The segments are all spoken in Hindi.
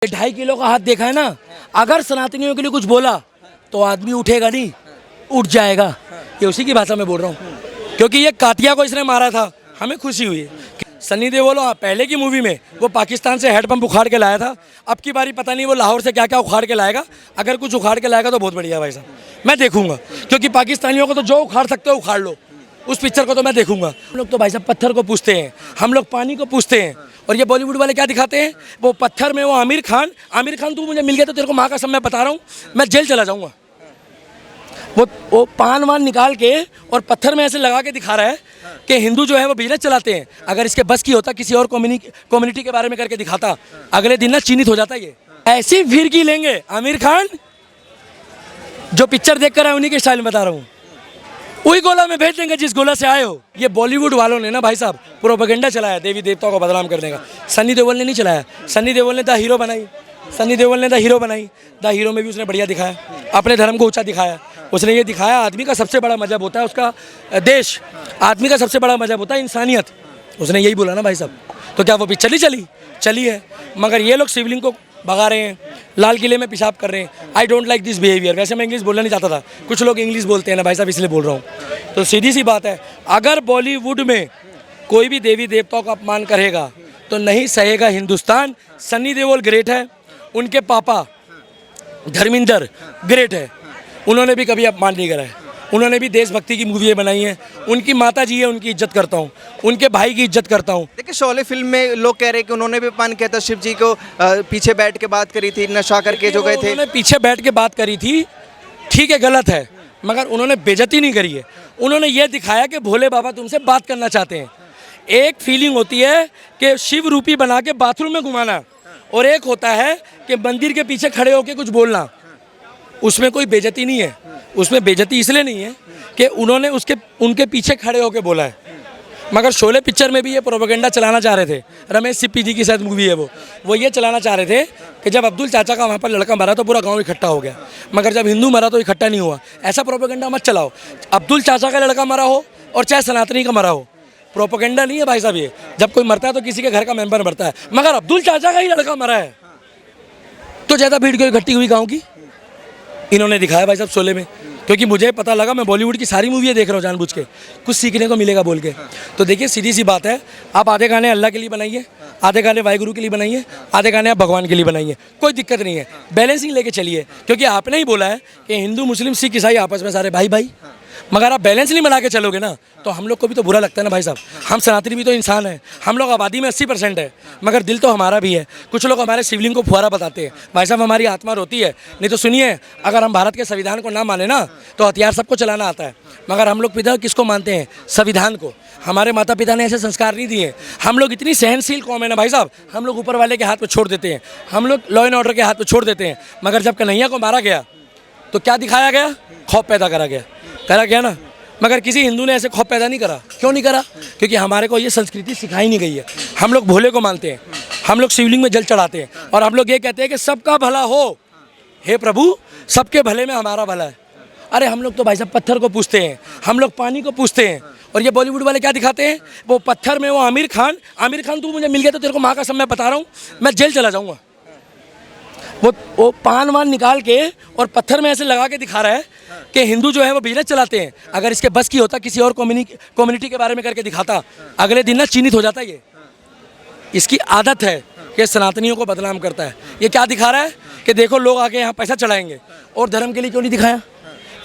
2.5 किलो का हाथ देखा है ना, अगर सनातनियों के लिए कुछ बोला तो आदमी उठेगा नहीं, उठ जाएगा। ये उसी की भाषा में बोल रहा हूँ, क्योंकि ये कातिया को इसने मारा था, हमें खुशी हुई। सनी देओल पहले की मूवी में वो पाकिस्तान से हैंडपंप उखाड़ के लाया था, अब की बारी पता नहीं वो लाहौर से क्या क्या उखाड़ के लाएगा। अगर कुछ उखाड़ के लाएगा तो बहुत बढ़िया भाई साहब, मैं देखूंगा, क्योंकि पाकिस्तानियों को तो जो उखाड़ सकते हो उखाड़ लो, उस पिक्चर को तो मैं देखूंगा। हम लोग तो भाई साहब पत्थर को पूछते हैं, हम लोग पानी को पूछते हैं, और ये बॉलीवुड वाले क्या दिखाते हैं, वो पत्थर में वो आमिर खान तू मुझे मिल गया तो तेरे को माँ का सब मैं बता रहा हूँ, मैं जेल चला जाऊँगा। वो पान वान निकाल के और पत्थर में ऐसे लगा के दिखा रहा है कि हिंदू जो है वो बिजनेस चलाते हैं। अगर इसके बस की होता किसी और कम्युनिटी के बारे में करके दिखाता, अगले दिन ना चिन्हित हो जाता। ये ऐसी फिरकी लेंगे आमिर खान, जो पिक्चर देख कर आए उन्हीं के स्टाइल में बता रहा हूँ, वही गोला में भेज देंगे जिस गोला से आए हो। ये बॉलीवुड वालों ने ना भाई साहब प्रोपेगेंडा चलाया देवी देवताओं को बदनाम करने का। सनी देओल ने नहीं चलाया, सनी देओल ने द हीरो बनाई, सनी देओल ने द हीरो बनाई। द हीरो में भी उसने बढ़िया दिखाया, अपने धर्म को ऊंचा दिखाया। उसने ये दिखाया आदमी का सबसे बड़ा मजहब होता है उसका देश, आदमी का सबसे बड़ा मजहब होता है इंसानियत। उसने यही बोला ना भाई साहब, तो क्या वो पिक्चर नहीं चली है। मगर ये लोग शिवलिंग को भगा रहे हैं, लाल किले में पेशाब कर रहे हैं। I don't like this behaviour. वैसे मैं इंग्लिश बोलना नहीं चाहता था, कुछ लोग इंग्लिश बोलते हैं ना भाई साहब, इसलिए बोल रहा हूँ। तो सीधी सी बात है, अगर बॉलीवुड में कोई भी देवी देवताओं का अपमान करेगा तो नहीं सहेगा हिंदुस्तान। सनी देओल ग्रेट है, उनके पापा धर्मेंद्र ग्रेट है, उन्होंने भी कभी अपमान नहीं करा है, उन्होंने भी देशभक्ति की मूवियाँ बनाई हैं। उनकी माता जी है, उनकी इज्जत करता हूँ, उनके भाई की इज्जत करता हूँ। देखिए शोले फिल्म में लोग कह रहे हैं कि उन्होंने भी अपमान किया था, शिव जी को पीछे बैठ के बात करी थी, नशा करके जो गए थे। उन्होंने पीछे बैठ के बात करी थी, ठीक है, गलत है, मगर उन्होंने बेइज्जती नहीं करी है। उन्होंने ये दिखाया कि भोले बाबा तुमसे बात करना चाहते हैं। एक फीलिंग होती है कि शिव रूपी बना के बाथरूम में घुमाना, और एक होता है कि मंदिर के पीछे खड़े होकर कुछ बोलना। उसमें कोई बेइज्जती नहीं है, उसमें बेइज्जती इसलिए नहीं है कि उन्होंने उनके पीछे खड़े होकर बोला है। मगर शोले पिक्चर में भी ये प्रोपेगेंडा चलाना चाह रहे थे। रमेश सिप्पी जी की शायद मूवी है वो ये चलाना चाह रहे थे कि जब अब्दुल चाचा का वहाँ पर लड़का मरा तो पूरा गांव इकट्ठा हो गया, मगर जब हिंदू मरा तो इकट्ठा नहीं हुआ। ऐसा प्रोपेगेंडा मत चलाओ। अब्दुल चाचा का लड़का मरा हो और चाहे सनातनी का मरा हो, प्रोपेगेंडा नहीं है भाई साहब ये। जब कोई मरता है तो किसी के घर का मेंबर मरता है, मगर अब्दुल चाचा का ही लड़का मरा है तो ज़्यादा भीड़ क्यों इकट्ठी हुई गाँव की। इन्होंने दिखाया भाई साहब शोले में, क्योंकि मुझे पता लगा, मैं बॉलीवुड की सारी मूवियाँ देख रहा हूँ जानबूझ के, कुछ सीखने को मिलेगा बोल के। तो देखिए सीधी सी बात है, आप आधे गाने अल्लाह के लिए बनाइए, आधे गाने वाहिगुरु के लिए बनाइए, आधे गाने आप भगवान के लिए बनाइए, कोई दिक्कत नहीं है। बैलेंसिंग लेके चलिए, क्योंकि आपने ही बोला है कि हिंदू मुस्लिम सिख ईसाई आपस में सारे भाई भाई। मगर आप बैलेंस नहीं बना के चलोगे ना तो हम लोग को भी तो बुरा लगता है ना भाई साहब। हम सनातनी भी तो इंसान हैं, हम लोग आबादी में 80% है, मगर दिल तो हमारा भी है। कुछ लोग हमारे शिवलिंग को फुहारा बताते हैं, भाई साहब हमारी आत्मा रोती है। नहीं तो सुनिए, अगर हम भारत के संविधान को ना माने ना तो हथियार सबको चलाना आता है, मगर हम लोग पिता किसको मानते हैं, संविधान को। हमारे माता पिता ने ऐसे संस्कार नहीं दिए। हम लोग इतनी सहनशील कौम है ना भाई साहब, हम लोग ऊपर वाले के हाथ में छोड़ देते हैं, हम लोग लॉ एंड ऑर्डर के हाथ में छोड़ देते हैं। मगर जब कन्हैया को मारा गया तो क्या दिखाया गया, खौफ पैदा करा गया ना। मगर किसी हिंदू ने ऐसे खौफ पैदा नहीं करा। क्यों नहीं करा? क्योंकि हमारे को ये संस्कृति सिखाई नहीं गई है। हम लोग भोले को मानते हैं, हम लोग शिवलिंग में जल चढ़ाते हैं, और हम लोग ये कहते हैं कि सबका भला हो, हे प्रभु सबके भले में हमारा भला है। अरे हम लोग तो भाई साहब पत्थर को पूछते हैं, हम लोग पानी को पूछते हैं, और ये बॉलीवुड वाले क्या दिखाते हैं, वो पत्थर में वो आमिर खान तू मुझे मिल गया तो तेरे को माँ का सब मैं बता रहा हूँ, मैं जेल चला जाऊँगा। वो पान वान निकाल के और पत्थर में ऐसे लगा के दिखा रहा है कि हिंदू जो है वो बिजनेस चलाते हैं। अगर इसके बस की होता किसी और कम्युनिटी के बारे में करके दिखाता, अगले दिन ना चिन्हित हो जाता। ये इसकी आदत है कि सनातनियों को बदनाम करता है। ये क्या दिखा रहा है कि देखो लोग आके यहाँ पैसा चढ़ाएंगे, और धर्म के लिए क्यों नहीं दिखाया,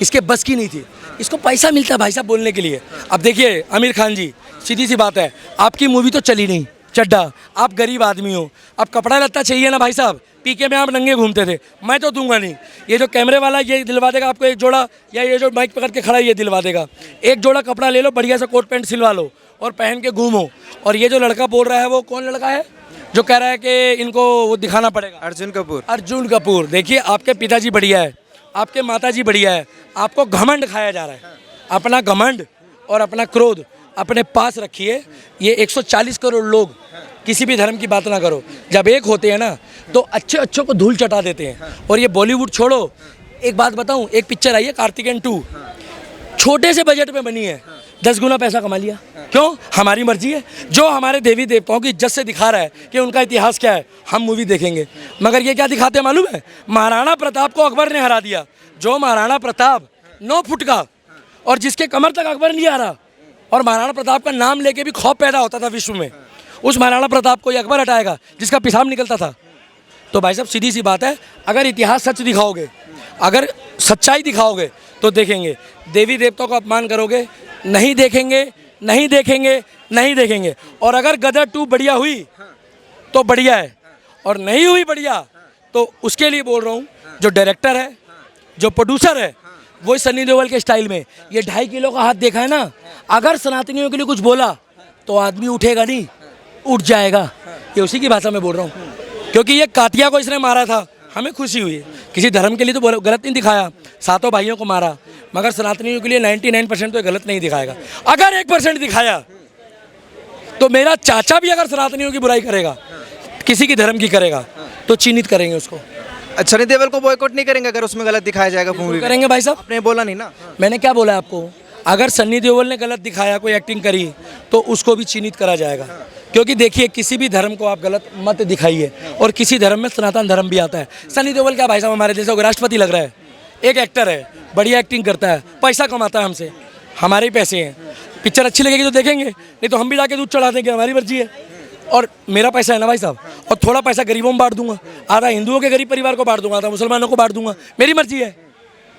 इसके बस की नहीं थी। इसको पैसा मिलता है भाई साहब बोलने के लिए। अब देखिए आमिर खान जी, सीधी सी बात है, आपकी मूवी तो चली नहीं, चड्डा, आप गरीब आदमी हो, अब कपड़ा लत्ता चाहिए ना भाई साहब, पीके में आप नंगे घूमते थे, मैं तो दूंगा नहीं। ये जो कैमरे वाला ये दिलवा देगा आपको एक जोड़ा, या ये जो माइक पकड़ के खड़ा है ये दिलवा देगा। एक जोड़ा कपड़ा ले लो, बढ़िया सा कोट पैंट सिलवा लो और पहन के घूमो। और ये जो लड़का बोल रहा है, वो कौन लड़का है जो कह रहा है कि इनको वो दिखाना पड़ेगा, अर्जुन कपूर। देखिए आपके पिताजी बढ़िया है, आपके माताजी बढ़िया है, आपको घमंड खाया जा रहा है। अपना घमंड और अपना क्रोध अपने पास रखिए। ये 140 करोड़ लोग, किसी भी धर्म की बात ना करो, जब एक होते हैं ना तो अच्छे को धूल चटा देते हैं। और ये बॉलीवुड छोड़ो, एक बात बताऊं, एक पिक्चर आई है कार्तिकेयन 2, छोटे से बजट में बनी है, 10 गुना पैसा कमा लिया। क्यों? हमारी मर्जी है। जो हमारे देवी देवताओं की इज्जत से दिखा रहा है कि उनका इतिहास क्या है, हम मूवी देखेंगे। मगर ये क्या दिखाते हैं मालूम है? महाराणा प्रताप को अकबर ने हरा दिया। जो महाराणा प्रताप 9 फुट का और जिसके कमर तक अकबर नहीं आ रहा, और महाराणा प्रताप का नाम लेके भी खौफ पैदा होता था विश्व में, उस महाराणा प्रताप को ये अकबर हटाएगा जिसका पेशाब निकलता था। तो भाई साहब सीधी सी बात है, अगर इतिहास सच दिखाओगे, अगर सच्चाई दिखाओगे तो देखेंगे। देवी देवताओं का अपमान करोगे, नहीं देखेंगे, नहीं देखेंगे, नहीं देखेंगे। और अगर गदर 2 बढ़िया हुई तो बढ़िया है, और नहीं हुई बढ़िया तो उसके लिए बोल रहा हूँ, जो डायरेक्टर है, जो प्रोड्यूसर है, वही सनी देओल के स्टाइल में ये 2.5 किलो का हाथ देखा है ना, अगर सनातनियों के लिए कुछ बोला तो आदमी उठेगा नहीं, उठ जाएगा। ये उसी की भाषा में बोल रहा हूँ, क्योंकि ये कातिया को इसने मारा था, हमें खुशी हुई। किसी धर्म के लिए तो गलत नहीं दिखाया, 7 भाइयों को मारा, मगर सनातनियों के लिए 99% तो गलत नहीं दिखाएगा। अगर 1% दिखाया तो मेरा चाचा भी अगर सनातनियों की बुराई करेगा, किसी की धर्म की करेगा, तो चिन्हित करेंगे उसको। सनी देओल को बॉयकॉट नहीं करेंगे अगर उसमें गलत दिखाया जाएगा मूवी? करेंगे भाई साहब। आपने बोला नहीं ना। मैंने क्या बोला आपको? अगर सन्नी देओल ने गलत दिखाया, कोई एक्टिंग करी, तो उसको भी चिन्हित करा जाएगा। क्योंकि देखिए, किसी भी धर्म को आप गलत मत दिखाइए, और किसी धर्म में सनातन धर्म भी आता है। सन्नी देओल क्या भाई साहब हमारे जैसे राष्ट्रपति लग रहा है, एक एक्टर है, बढ़िया एक्टिंग करता है, पैसा कमाता है हमसे, हमारे ही पैसे हैं। पिक्चर अच्छी लगेगी तो देखेंगे, नहीं तो हम भी जाके दूध चढ़ा देंगे, हमारी मर्जी है। और मेरा पैसा है ना भाई साहब, और थोड़ा पैसा गरीबों में बांट दूंगा, आधा हिंदुओं के गरीब परिवार को बांट दूंगा, आधा मुसलमानों को बांट दूंगा, मेरी मर्जी है,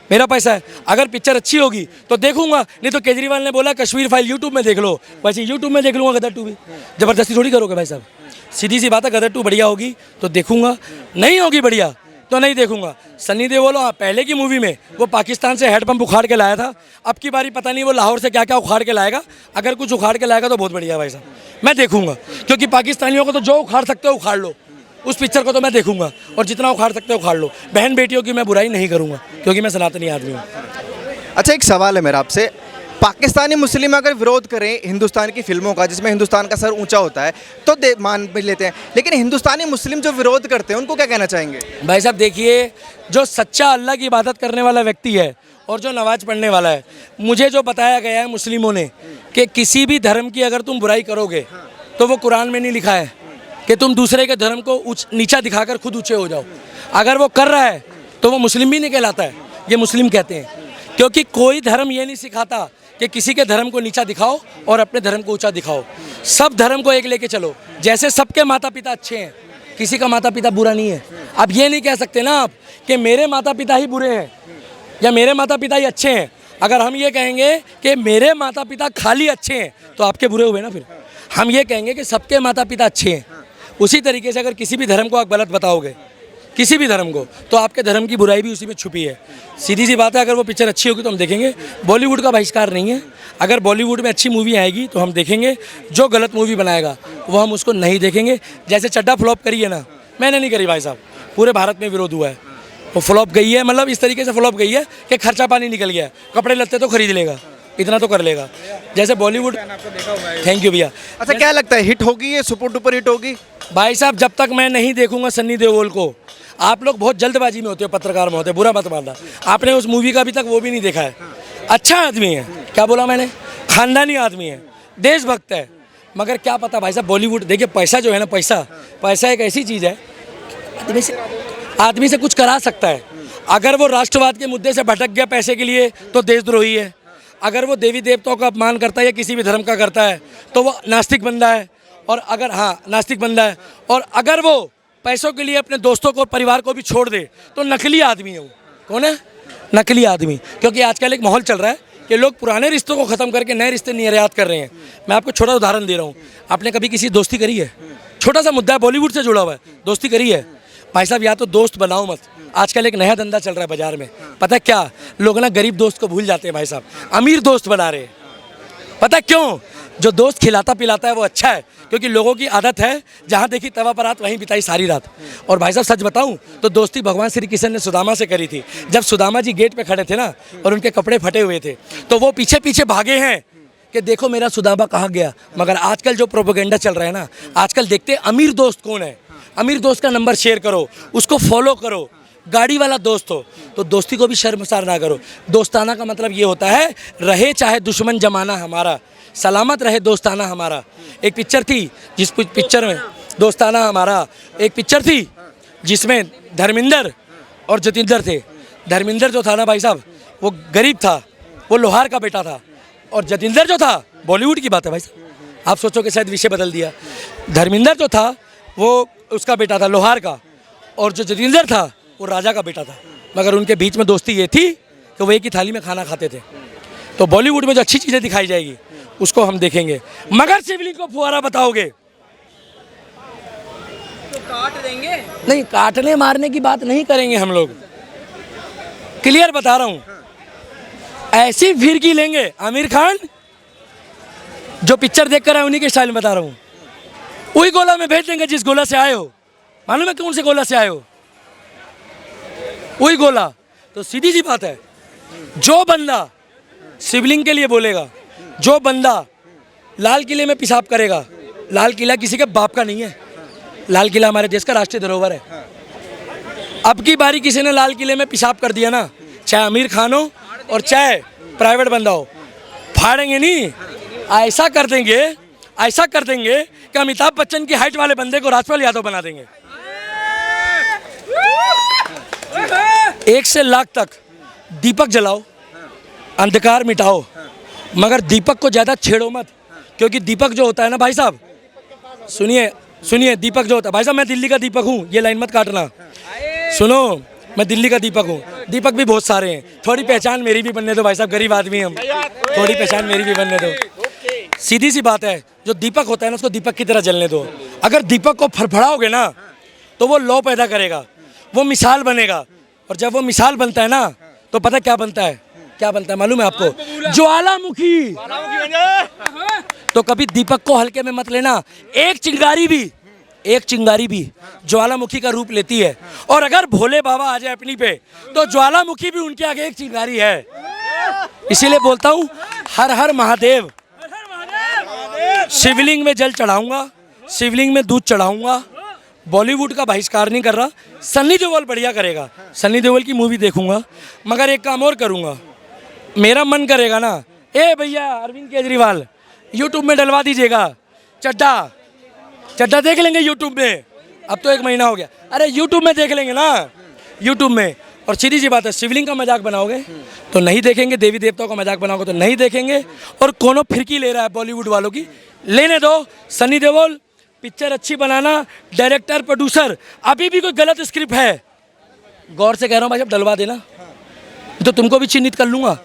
मेरा पैसा है। अगर पिक्चर अच्छी होगी तो देखूंगा, नहीं तो केजरीवाल ने बोला कश्मीर फाइल यूट्यूब में देख लो, वैसे यूट्यूब में देख लूँगा गदर 2 भी। ज़बरदस्ती थोड़ी करोगे भाई साहब, सीधी सी बात है। गदर 2 बढ़िया होगी तो देखूंगा, नहीं होगी बढ़िया तो नहीं देखूंगा। सनी देओल पहले की मूवी में वो पाकिस्तान से हैंडपंप उखाड़ के लाया था, अब की बारी पता नहीं वो लाहौर से क्या क्या उखाड़ के लाएगा। अगर कुछ उखाड़ के लाएगा तो बहुत बढ़िया भाई साहब, मैं देखूंगा। क्योंकि पाकिस्तानियों को तो जो उखाड़ सकते हो उखाड़ लो, उस पिक्चर को तो मैं देखूंगा, और जितना उखाड़ सकते हो उखाड़ लो। बहन बेटियों की मैं बुराई नहीं करूंगा, क्योंकि मैं सनातनी आदमी हूँ। अच्छा, एक सवाल है मेरा आपसे, पाकिस्तानी मुस्लिम अगर विरोध करें हिंदुस्तान की फिल्मों का जिसमें हिंदुस्तान का सर ऊंचा होता है तो मान भी लेते हैं, लेकिन हिंदुस्तानी मुस्लिम जो विरोध करते हैं उनको क्या कहना चाहेंगे? भाई साहब देखिए, जो सच्चा अल्लाह की इबादत करने वाला व्यक्ति है और जो नमाज पढ़ने वाला है, मुझे जो बताया गया है मुस्लिमों ने कि किसी भी धर्म की अगर तुम बुराई करोगे तो वो कुरान में नहीं लिखा है कि तुम दूसरे के धर्म को नीचा दिखाकर खुद ऊंचे हो जाओ। अगर वो कर रहा है तो वो मुस्लिम भी नहीं कहलाता है, ये मुस्लिम कहते हैं। क्योंकि कोई धर्म ये नहीं सिखाता कि किसी के धर्म को नीचा दिखाओ और अपने धर्म को ऊंचा दिखाओ। सब धर्म को एक लेके चलो। जैसे सबके माता पिता अच्छे हैं, किसी का माता पिता बुरा नहीं है। अब ये नहीं कह सकते ना आप कि मेरे माता पिता ही बुरे हैं या मेरे माता पिता ही अच्छे हैं। अगर हम ये कहेंगे कि मेरे माता पिता खाली अच्छे हैं तो आपके बुरे हुए ना। फिर हम ये कहेंगे कि सबके माता पिता अच्छे हैं। उसी तरीके से अगर किसी भी धर्म को आप गलत बताओगे, किसी भी धर्म को, तो आपके धर्म की बुराई भी उसी में छुपी है। सीधी सी बात है, अगर वो पिक्चर अच्छी होगी तो हम देखेंगे। बॉलीवुड का बहिष्कार नहीं है। अगर बॉलीवुड में अच्छी मूवी आएगी तो हम देखेंगे, जो गलत मूवी बनाएगा वो हम उसको नहीं देखेंगे। जैसे चड्डा फ्लॉप करी है ना, मैंने नहीं करी भाई साहब, पूरे भारत में विरोध हुआ है। वो फ्लॉप गई है, मतलब इस तरीके से फ्लॉप गई है कि खर्चा पानी निकल गया है। कपड़े लत्ते तो खरीद लेगा, इतना तो कर लेगा। जैसे बॉलीवुड, थैंक यू भैया। अच्छा, क्या लगता है हिट होगी ये, सुपर डुपर हिट होगी? भाई साहब जब तक मैं नहीं देखूंगा सन्नी देओल को, आप लोग बहुत जल्दबाजी में होते हो, पत्रकार में होते हो, बुरा मत मानना। आपने उस मूवी का अभी तक वो भी नहीं देखा है। अच्छा आदमी है, क्या बोला मैंने, खानदानी आदमी है, देशभक्त है। मगर क्या पता भाई साहब, बॉलीवुड देखिए, पैसा जो है ना, पैसा एक ऐसी चीज़ है, आदमी से कुछ करा सकता है। अगर वो राष्ट्रवाद के मुद्दे से भटक गया पैसे के लिए तो देशद्रोही है। अगर वो देवी देवताओं का अपमान करता है या किसी भी धर्म का करता है तो वो नास्तिक बंदा है। और अगर नास्तिक बंदा है, और अगर वो पैसों के लिए अपने दोस्तों को, परिवार को भी छोड़ दे तो नकली आदमी है वो। कौन है? नकली आदमी। क्योंकि आजकल एक माहौल चल रहा है कि लोग पुराने रिश्तों को ख़त्म करके नए रिश्ते निर्यात कर रहे हैं। मैं आपको छोटा उदाहरण दे रहा हूँ। आपने कभी किसी दोस्ती करी है? छोटा सा मुद्दा है, बॉलीवुड से जुड़ा हुआ है, दोस्ती करी है? भाई साहब, या तो दोस्त बनाओ मत। आजकल एक नया धंधा चल रहा है बाजार में, पता है क्या? लोग ना गरीब दोस्त को भूल जाते हैं भाई साहब, अमीर दोस्त बना रहे हैं। पता है क्यों? जो दोस्त खिलाता पिलाता है वो अच्छा है, क्योंकि लोगों की आदत है जहाँ देखी तवा पर रात वहीं बिताई सारी रात। और भाई साहब सच बताऊं तो दोस्ती भगवान श्री कृष्ण ने सुदामा से करी थी। जब सुदामा जी गेट पे खड़े थे ना और उनके कपड़े फटे हुए थे तो वो पीछे पीछे भागे हैं कि देखो मेरा सुदामा कहाँ गया। मगर आजकल जो प्रोपेगेंडा चल रहा है ना, आजकल देखते अमीर दोस्त कौन है। अमीर दोस्त का नंबर शेयर करो, उसको फॉलो करो, गाड़ी वाला दोस्त हो तो दोस्ती को भी शर्मसार ना करो। दोस्ताना का मतलब ये होता है, रहे चाहे दुश्मन जमाना हमारा, सलामत रहे दोस्ताना हमारा। एक पिक्चर थी जिस पिक्चर में दोस्ताना हमारा, एक पिक्चर थी जिसमें धर्मेंद्र और जतिंदर थे। धर्मेंद्र जो था ना भाई साहब, वो गरीब था, वो लोहार का बेटा था, और जतिंदर जो था, बॉलीवुड की बात है भाई साहब, आप सोचो कि शायद विषय बदल दिया। धर्मेंद्र जो था वो उसका बेटा था लोहार का, और जो जतिंदर था वो राजा का बेटा था, मगर उनके बीच में दोस्ती ये थी कि वो एक ही थाली में खाना खाते थे। तो बॉलीवुड में जो अच्छी चीज़ें दिखाई जाएगी उसको हम देखेंगे, मगर शिवलिंग को फुहारा बताओगे तो काट देंगे। नहीं, काटने मारने की बात नहीं करेंगे हम लोग, क्लियर बता रहा हूँ। ऐसी फिरकी लेंगे, आमिर खान जो पिक्चर देख कर आए उन्हीं के स्टाइल में बता रहा हूँ, वही गोला में भेज देंगे जिस गोला से आए हो। मालूम है कौन से गोला से आए हो? वही गोला। तो सीधी सी बात है, जो बंदा शिवलिंग के लिए बोलेगा, जो बंदा लाल किले में पेशाब करेगा, लाल किला किसी के बाप का नहीं है, लाल किला हमारे देश का राष्ट्रीय धरोहर है। अब की बारी किसी ने लाल किले में पेशाब कर दिया ना, चाहे आमिर खान हो और चाहे प्राइवेट बंदा हो, फाड़ेंगे नहीं, ऐसा कर देंगे, ऐसा कर देंगे कि अमिताभ बच्चन की हाइट वाले बंदे को राजपाल यादव बना देंगे। 1 से लाख तक दीपक जलाओ, अंधकार मिटाओ, मगर दीपक को ज़्यादा छेड़ो मत, क्योंकि दीपक जो होता है ना भाई साहब, सुनिए सुनिए, दीपक जो होता है भाई साहब, मैं दिल्ली का दीपक हूँ, ये लाइन मत काटना, सुनो, मैं दिल्ली का दीपक हूँ, दीपक भी बहुत सारे हैं, थोड़ी पहचान मेरी भी बनने दो भाई साहब, गरीब आदमी हम, थोड़ी पहचान मेरी भी बनने दो। सीधी सी बात है, जो दीपक होता है ना उसको दीपक की तरह जलने दो। अगर दीपक को फड़फड़ाओगे ना तो वो लौ पैदा करेगा, वो मिसाल बनेगा, और जब वो मिसाल बनता है ना तो पता क्या बनता है, क्या बनता है मालूम है आपको? ज्वालामुखी। तो कभी दीपक को हल्के में मत लेना, एक चिंगारी भी ज्वालामुखी का रूप लेती है, और अगर भोले बाबा आ जाए अपनी पे तो ज्वालामुखी भी उनके आगे एक चिंगारी है। इसीलिए बोलता हूँ, हर हर महादेव। शिवलिंग में जल चढ़ाऊंगा, शिवलिंग में दूध चढ़ाऊंगा। बॉलीवुड का बहिष्कार नहीं कर रहा, सन्नी देओल बढ़िया करेगा, सन्नी देओल की मूवी देखूंगा, मगर एक काम और करूंगा, मेरा मन करेगा ना, ए भैया अरविंद केजरीवाल यूट्यूब में डलवा दीजिएगा चड्डा देख लेंगे यूट्यूब में। अब तो 1 महीना हो गया, अरे यूट्यूब में देख लेंगे ना, यूट्यूब में। और सीधी सी बात है, शिवलिंग का मजाक बनाओगे तो नहीं देखेंगे, देवी देवताओं का मजाक बनाओगे तो नहीं देखेंगे, और कोनो फिरकी ले रहा है बॉलीवुड वालों की, लेने दो। सन्नी देओल पिक्चर अच्छी बनाना, डायरेक्टर प्रोड्यूसर, अभी भी कोई गलत स्क्रिप्ट है, गौर से कह रहा हूँ भाई, अब डलवा देना, तो तुमको भी चिन्हित कर लूँगा।